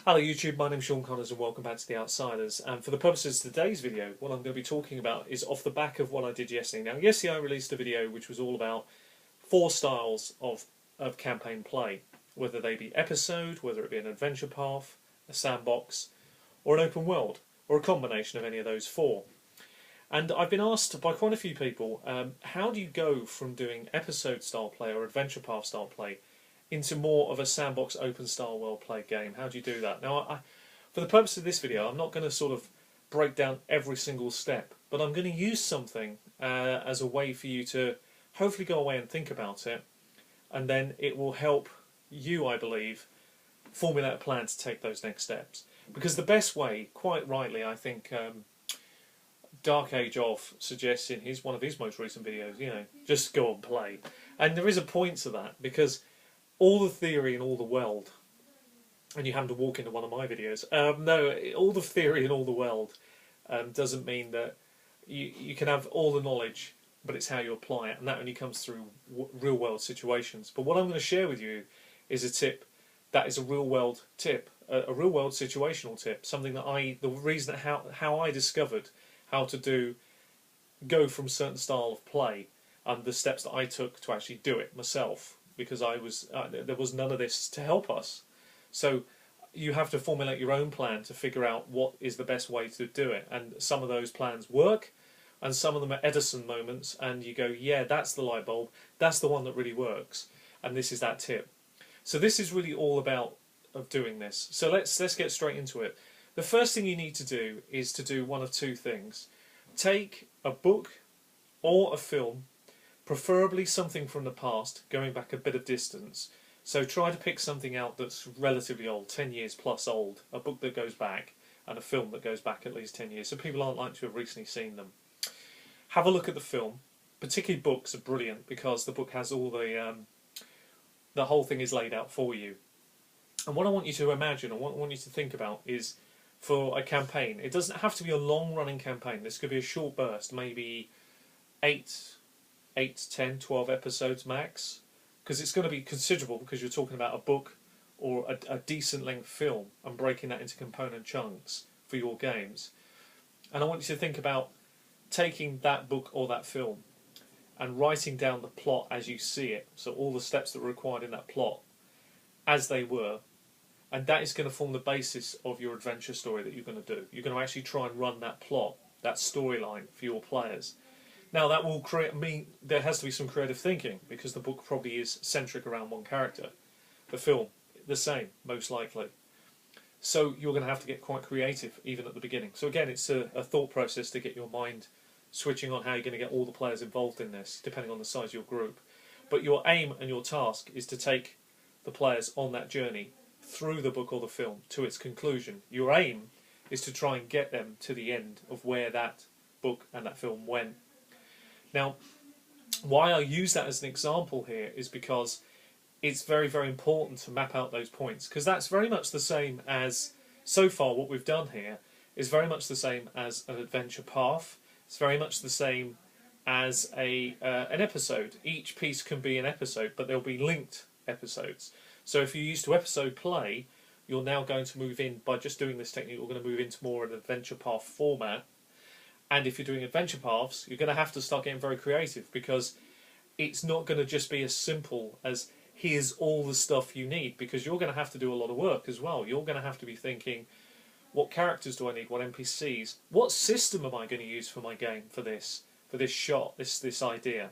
Hello YouTube, my name's Sean Connors and welcome back to The Outsiders. And for the purposes of today's video, what I'm going to be talking about is off the back of what I did yesterday. Now yesterday I released a video which was all about 4 styles of campaign play. Whether they be episode, whether it be an adventure path, a sandbox, or an open world, or a combination of any of those 4. And I've been asked by quite a few people, how do you go from doing episode style play or adventure path style play into more of a sandbox open style world play game? How do you do that? Now, for the purpose of this video, I'm not going to sort of break down every single step, but I'm going to use something as a way for you to hopefully go away and think about it, and then it will help you, I believe, formulate a plan to take those next steps. Because the best way, quite rightly, I think Dark Age of suggests in one of his most recent videos, just go and play. And there is a point to that, because all the theory in all the world, and you happen to walk into one of my videos, no, all the theory in all the world doesn't mean that you can have all the knowledge, but it's how you apply it, and that only comes through real world situations. But what I'm going to share with you is a tip that is a real world tip, a real world situational tip, something that the reason how I discovered how to go from certain style of play, and the steps that I took to actually do it myself, because there was none of this to help us. So you have to formulate your own plan to figure out what is the best way to do it, and some of those plans work and some of them are Edison moments, and you go, yeah, that's the light bulb, that's the one that really works, and this is that tip. So this is really all about doing this. So let's get straight into it. The first thing you need to do is to do one of 2 things. Take a book or a film, preferably something from the past, going back a bit of distance. So try to pick something out that's relatively old, 10 years plus old, a book that goes back, and a film that goes back at least 10 years, so people aren't likely to have recently seen them. Have a look at the film. Particularly books are brilliant, because the book has all the whole thing is laid out for you. And what I want you to imagine, and what I want you to think about is, for a campaign, it doesn't have to be a long-running campaign. This could be a short burst, maybe 8, 10, 12 episodes max, because it's going to be considerable, because you're talking about a book or a decent length film and breaking that into component chunks for your games. And I want you to think about taking that book or that film and writing down the plot as you see it, so all the steps that were required in that plot as they were, and that is going to form the basis of your adventure story that you're going to do. You're going to actually try and run that plot, that storyline for your players. Now that will there has to be some creative thinking, because the book probably is centric around one character. The film, the same, most likely. So you're going to have to get quite creative even at the beginning. So again, it's a thought process to get your mind switching on how you're going to get all the players involved in this, depending on the size of your group. But your aim and your task is to take the players on that journey through the book or the film to its conclusion. Your aim is to try and get them to the end of where that book and that film went. Now, why I use that as an example here is because it's very, very important to map out those points, because that's very much the same as, so far what we've done here is very much the same as an adventure path. It's very much the same as an episode. Each piece can be an episode, but they'll be linked episodes. So if you're used to episode play, you're now going to move in, by just doing this technique, you're going to move into more an adventure path format. And if you're doing adventure paths, you're going to have to start getting very creative, because it's not going to just be as simple as here's all the stuff you need, because you're going to have to do a lot of work as well. You're going to have to be thinking, what characters do I need, what NPCs, what system am I going to use for my game for this shot, this idea.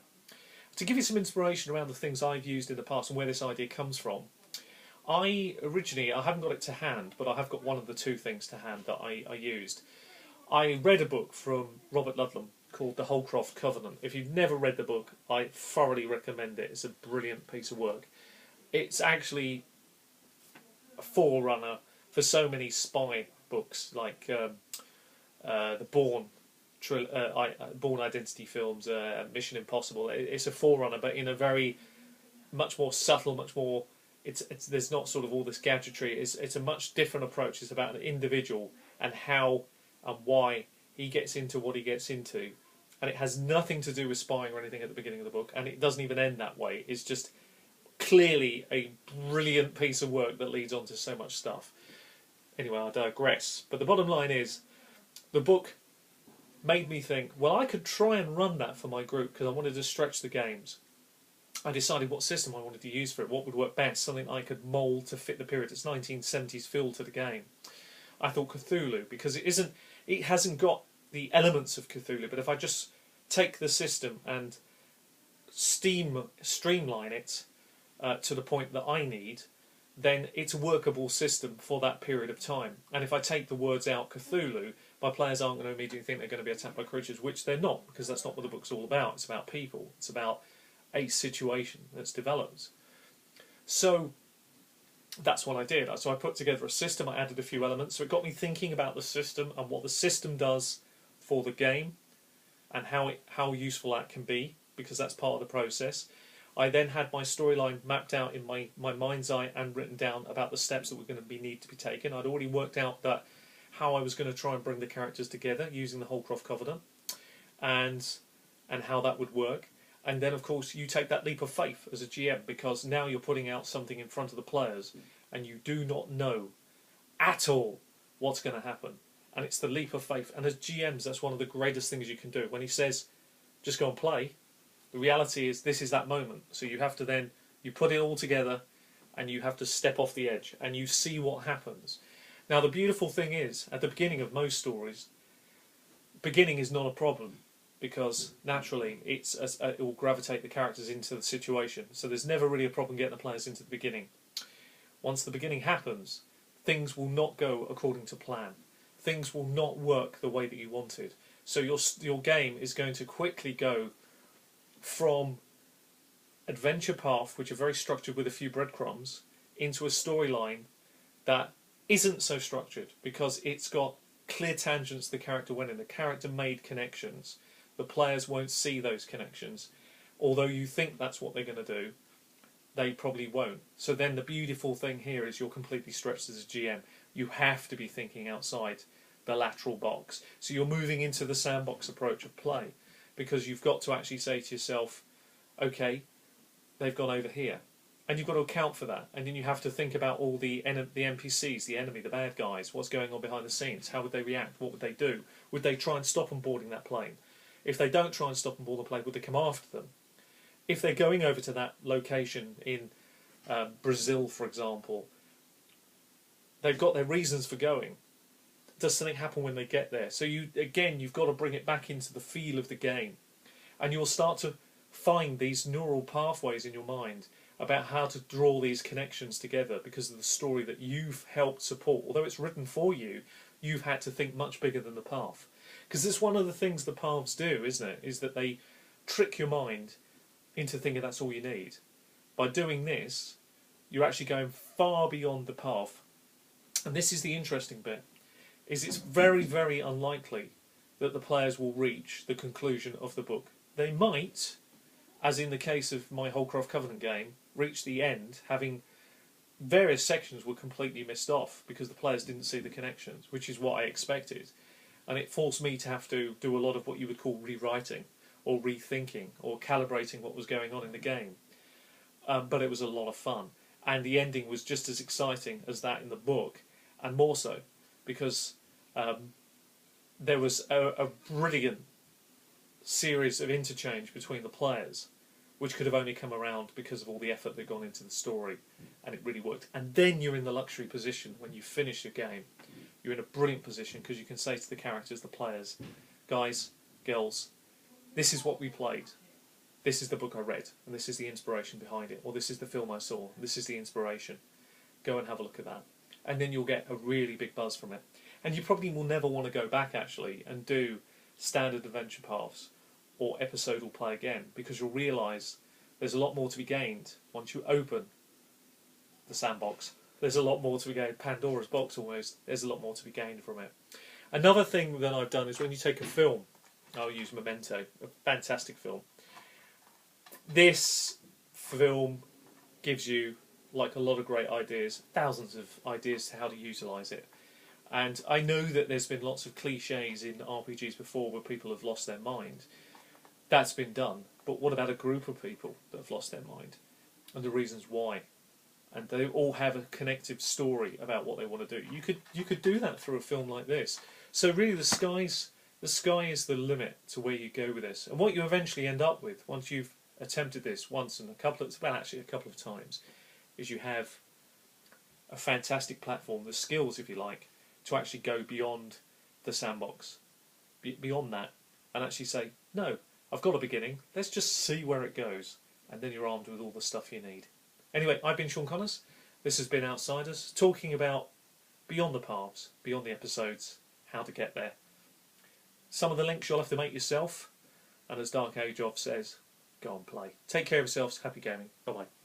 To give you some inspiration around the things I've used in the past and where this idea comes from, I haven't got it to hand, but I have got one of the 2 things to hand that I used. I read a book from Robert Ludlum called The Holcroft Covenant. If you've never read the book, I thoroughly recommend it. It's a brilliant piece of work. It's actually a forerunner for so many spy books, like the Bourne Identity films, Mission Impossible. It's a forerunner, but in a very much more subtle, much more. There's not sort of all this gadgetry. It's a much different approach. It's about an individual and how and why he gets into what he gets into, and it has nothing to do with spying or anything at the beginning of the book, and it doesn't even end that way. It's just clearly a brilliant piece of work that leads on to so much stuff. Anyway, I digress. But the bottom line is, the book made me think, well, I could try and run that for my group because I wanted to stretch the games. I decided what system I wanted to use for it, what would work best, something I could mould to fit the period. It's 1970s feel to the game. I thought Cthulhu, because it hasn't got the elements of Cthulhu, but if I just take the system and streamline it to the point that I need, then it's a workable system for that period of time. And if I take the words out Cthulhu, my players aren't going to immediately think they're going to be attacked by creatures, which they're not, because that's not what the book's all about. It's about people. It's about a situation that's developed. So that's what I did. So I put together a system, I added a few elements, so it got me thinking about the system and what the system does for the game and how useful that can be, because that's part of the process. I then had my storyline mapped out in my mind's eye and written down about the steps that were going to need to be taken. I'd already worked out that how I was going to try and bring the characters together using the Holcroft Covenant and how that would work. And then, of course, you take that leap of faith as a GM, because now you're putting out something in front of the players and you do not know at all what's going to happen. And it's the leap of faith. And as GMs, that's one of the greatest things you can do. When he says, just go and play, the reality is this is that moment. So you have to then, you put it all together and you have to step off the edge and you see what happens. Now, the beautiful thing is, at the beginning of most stories, beginning is not a problem, because naturally it will gravitate the characters into the situation. So there's never really a problem getting the players into the beginning. Once the beginning happens, things will not go according to plan. Things will not work the way that you wanted. So your game is going to quickly go from adventure path, which are very structured with a few breadcrumbs, into a storyline that isn't so structured, because it's got clear tangents the character went in. The character made connections. The players won't see those connections. Although you think that's what they're going to do, they probably won't. So then the beautiful thing here is you're completely stretched as a GM. You have to be thinking outside the lateral box. So you're moving into the sandbox approach of play, because you've got to actually say to yourself, okay, they've gone over here. And you've got to account for that. And then you have to think about all the NPCs, the enemy, the bad guys, what's going on behind the scenes, how would they react, what would they do? Would they try and stop them boarding that plane? If they don't try and stop them board the plane, would they come after them? If they're going over to that location in Brazil, for example, they've got their reasons for going. Does something happen when they get there? So you've got to bring it back into the feel of the game. And you'll start to find these neural pathways in your mind about how to draw these connections together because of the story that you've helped support. Although it's written for you, you've had to think much bigger than the path. Because it's one of the things the paths do, isn't it? Is that they trick your mind into thinking that's all you need. By doing this, you're actually going far beyond the path. And this is the interesting bit, is it's very, very unlikely that the players will reach the conclusion of the book. They might, as in the case of my Holcroft Covenant game, reach the end, having various sections were completely missed off because the players didn't see the connections, which is what I expected. And it forced me to have to do a lot of what you would call rewriting or rethinking or calibrating what was going on in the game. But it was a lot of fun. And the ending was just as exciting as that in the book, and more so, because there was a brilliant series of interchange between the players, which could have only come around because of all the effort that had gone into the story, and it really worked. And then you're in the luxury position when you finish your game. You're in a brilliant position because you can say to the characters, the players, guys, girls, this is what we played. This is the book I read, and this is the inspiration behind it, or this is the film I saw, this is the inspiration. Go and have a look at that. And then you'll get a really big buzz from it. And you probably will never want to go back, actually, and do standard adventure paths or episodal play again, because you'll realise there's a lot more to be gained once you open the sandbox. There's a lot more to be gained. Pandora's box almost. There's a lot more to be gained from it. Another thing that I've done is when you take a film, I'll use Memento, a fantastic film. This film gives you like a lot of great ideas, thousands of ideas to how to utilise it. And I know that there's been lots of cliches in RPGs before where people have lost their mind. That's been done. But what about a group of people that have lost their mind? And the reasons why? and they all have a connective story about what they want to do. You could do that through a film like this. So really, the sky is the limit to where you go with this, and what you eventually end up with once you've attempted this once and a couple of times, is you have a fantastic platform, the skills, if you like, to actually go beyond the sandbox, beyond that, and actually say, no, I've got a beginning, let's just see where it goes, and then you're armed with all the stuff you need. Anyway, I've been Sean Connors, this has been Outsiders, talking about beyond the paths, beyond the episodes, how to get there. Some of the links you'll have to make yourself, and as Dark Age of says, go and play. Take care of yourselves, happy gaming, bye bye.